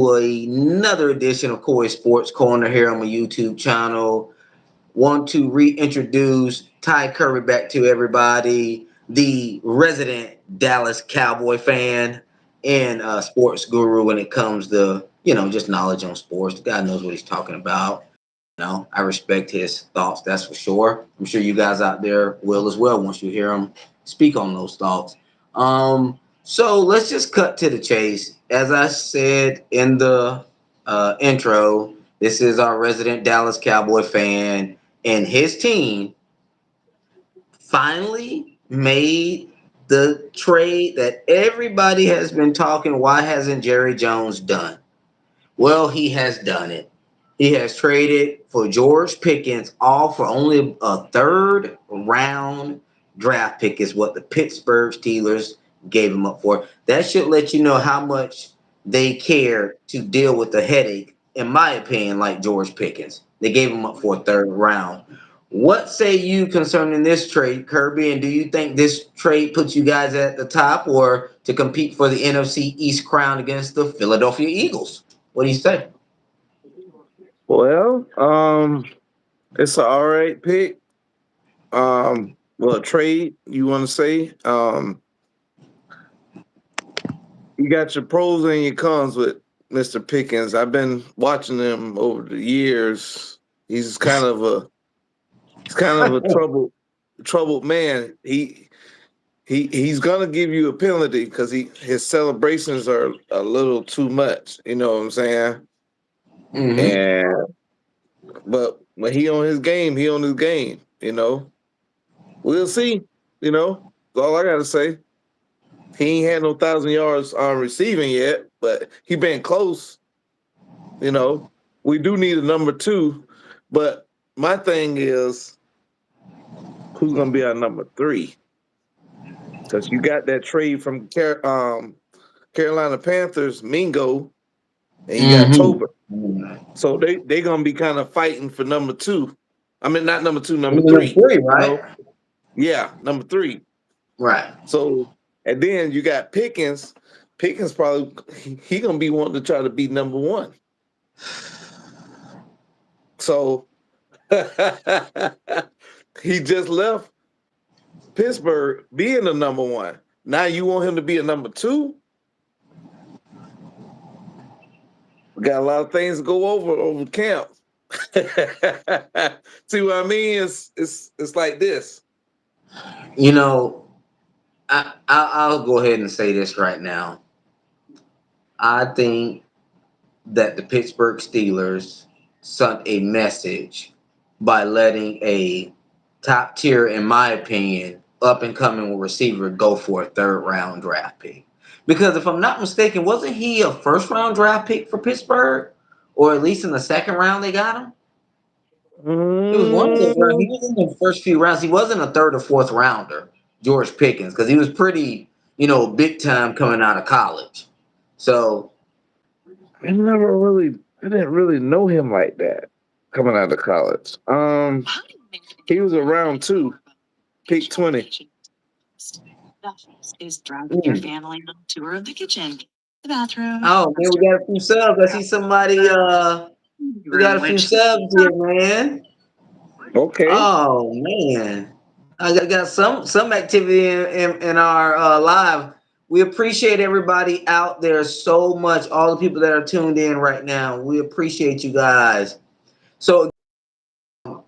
Another edition of Koi Sports Corner here on my YouTube channel. Want to reintroduce Ty Curry back to everybody, the resident Dallas Cowboy fan and sports guru when it comes to, just knowledge on sports. The guy knows what he's talking about. I respect his thoughts, that's for sure. I'm sure you guys out there will as well once you hear him speak on those thoughts. So let's just cut to the chase. As I said in the intro, this is our resident Dallas Cowboy fan, and his team finally made the trade that everybody has been talking. Why hasn't Jerry Jones done? Well, he has done it. He has traded for George Pickens, all for only a third round draft pick, is what the Pittsburgh Steelers gave him up for. That should let you know how much they care to deal with the headache, in my opinion, like George Pickens. They gave him up for a third round. What say you concerning this trade, Kirby? And do you think this trade puts you guys at the top or to compete for the NFC East crown against the Philadelphia Eagles? What do you say? Well, it's an all right pick. Trade you want to say? You got your pros and your cons with Mr. Pickens. I've been watching him over the years. He's kind of a troubled man. He's gonna give you a penalty because his celebrations are a little too much. You know what I'm saying? Mm-hmm. And but when he on his game, he on his game. We'll see. That's all I gotta say. He ain't had no 1,000 yards on receiving yet, but he been close. You know, we do need a number two, but my thing is who's gonna be our number three? Because you got that trade from Carolina Panthers, Mingo, and you got Tober. Mm-hmm. So they gonna be kind of fighting for number two. I mean, not number two, number Number three. three, right? Yeah, number three. Right. So and then you got Pickens. Pickens probably he gonna be wanting to try to be number one. So he just left Pittsburgh being the number one. Now you want him to be a number two? We got a lot of things to go over camp. See what I mean? It's like this. You know, I'll go ahead and say this right now. I think that the Pittsburgh Steelers sent a message by letting a top tier, in my opinion, up and coming receiver go for a third round draft pick. Because if I'm not mistaken, wasn't he a first round draft pick for Pittsburgh? Or at least in the second round they got him? It was one of those rounds. He Mm, was in the first few rounds. He wasn't a third or fourth rounder, George Pickens, because he was pretty, big time coming out of college. So, I didn't really know him like that coming out of college. He was around two, pick 20. Mm. oh man, we got a few subs. I see somebody. We got a few subs here, man. Okay. Oh man, I got some activity in our live. We appreciate everybody out there so much. All the people that are tuned in right now, we appreciate you guys. So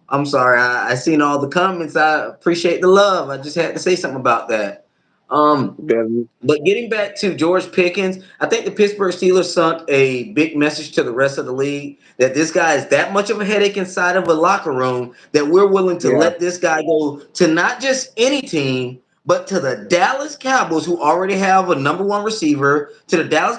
I'm sorry, I seen all the comments. I appreciate the love. I just had to say something about that. Um, Then, but getting back to George Pickens, I think the Pittsburgh Steelers sent a big message to the rest of the league that this guy is that much of a headache inside of a locker room that we're willing to yeah. let this guy go to not just any team, but to the Dallas Cowboys, who already have a number one receiver, to the Dallas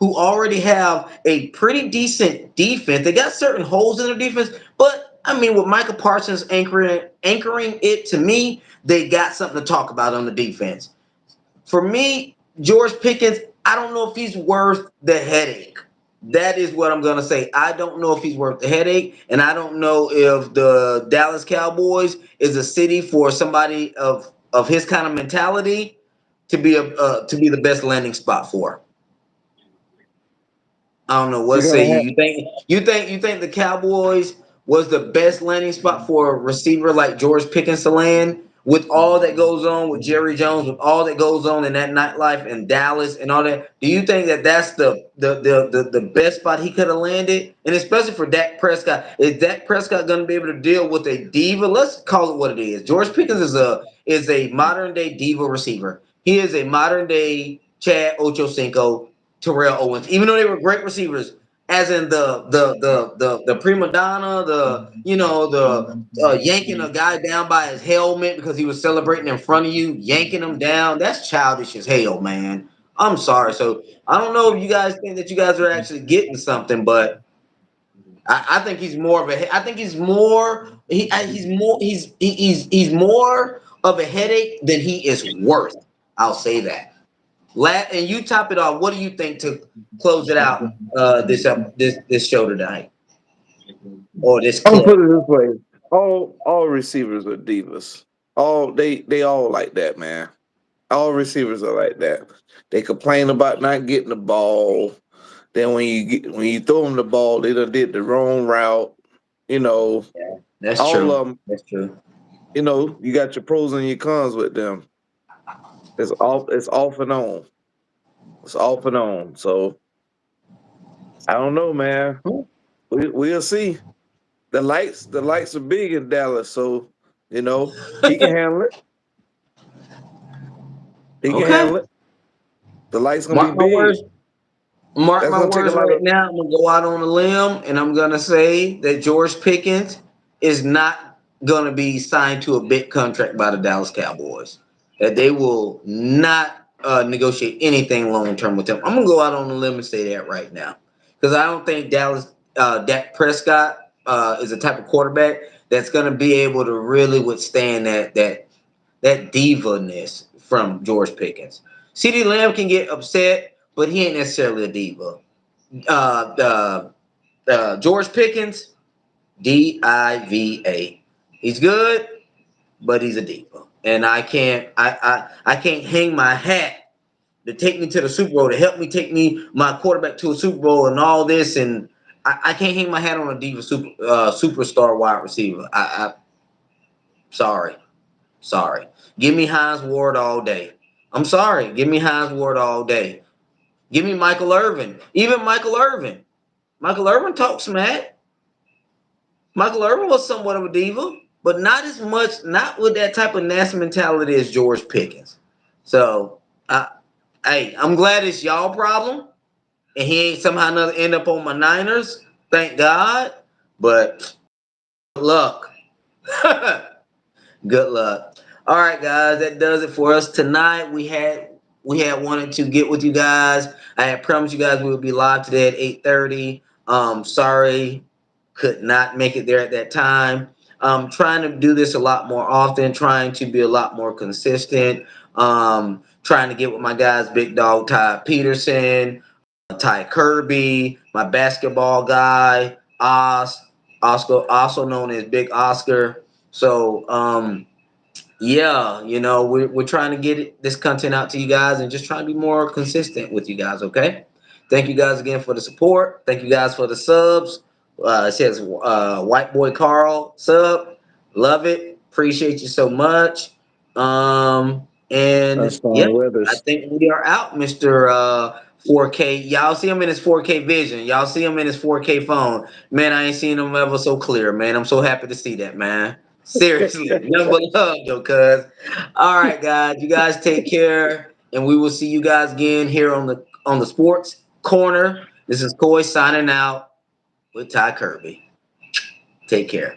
who already have a pretty decent defense. They got certain holes in their defense, but I mean, with Michael Parsons anchoring it, to me, they got something to talk about on the defense. For me, George Pickens, I don't know if he's worth the headache. That is what I'm gonna say. I don't know if he's worth the headache, and I don't know if the Dallas Cowboys is a city for somebody of his kind of mentality to be the best landing spot for. I don't know. What You're say gonna you? have You think the Cowboys was the best landing spot for a receiver like George Pickens to land with all that goes on with Jerry Jones, with all that goes on in that nightlife in Dallas and all that. Do you think that that's the best spot he could have landed? And especially for Dak Prescott, is Dak Prescott going to be able to deal with a diva? Let's call it what it is. George Pickens is a modern day diva receiver. He is a modern day Chad Ochocinco, Terrell Owens, even though they were great receivers, as in the prima donna, the yanking a guy down by his helmet because he was celebrating in front of you, yanking him down. That's childish as hell, man. I'm sorry. So I don't know if you guys think that you guys are actually getting something, but I think he's more of a. I think he's more. He's more. He's more of a headache than he is worth. I'll say that. And you top it off. What do you think to close it out? This show tonight or this I'm gonna clip. put it this way: all receivers are divas. They all like that, man. All receivers are like that. They complain about not getting the ball. Then when you throw them the ball, they done did the wrong route. You know, Yeah, that's all true. of them. That's true. You got your pros and your cons with them. It's off and on. It's off and on. So I don't know, man. We'll see. The lights are big in Dallas, so he can handle it. He can Okay. handle it. The lights gonna be Mark my big. words. Mark That's my gonna take a words lot right of. now. I'm gonna go out on a limb and I'm gonna say that George Pickens is not gonna be signed to a big contract by the Dallas Cowboys. That they will not negotiate anything long term with him. I'm gonna go out on a limb and say that right now because I don't think Dak Prescott is the type of quarterback that's gonna be able to really withstand that diva-ness from George Pickens. CeeDee Lamb can get upset, but he ain't necessarily a diva. George Pickens, Diva. He's good, but he's a diva, and I can't hang my hat to take me to the Super Bowl to help me take my quarterback to a Super Bowl and all this, and I can't hang my hat on a diva superstar wide receiver. Sorry. Sorry. Give me Hines Ward all day. I'm sorry. Give me Hines Ward all day. Give me Michael Irvin. Even Michael Irvin. Michael Irvin talks smack. Michael Irvin was somewhat of a diva, but not as much, not with that type of nasty mentality as George Pickens. So, hey, I'm glad it's y'all problem, and he ain't somehow or another end up on my Niners. Thank God. But good luck. Good luck. All right, guys, that does it for us tonight. We had wanted to get with you guys. I had promised you guys we would be live today at 8:30. Sorry, could not make it there at that time. Trying to do this a lot more often, trying to be a lot more consistent. Trying to get with my guys, Big Dog Ty Peterson, Ty Kirby, my basketball guy, Oscar, also known as Big Oscar. So, yeah, we're trying to get this content out to you guys and just trying to be more consistent with you guys, okay? Thank you guys again for the support. Thank you guys for the subs. It says White Boy Carl sub. Love it. Appreciate you so much. That's And yeah, fine I weathers. think we are out, Mr. 4K. Y'all see him in his 4K vision. Y'all see him in his 4K phone. Man, I ain't seen him ever so clear, man. I'm so happy to see that, man. Seriously, number love though, cuz. All right, guys. You guys take care, and we will see you guys again here on the Sports Corner. This is Coy signing out with Ty Kirby. Take care.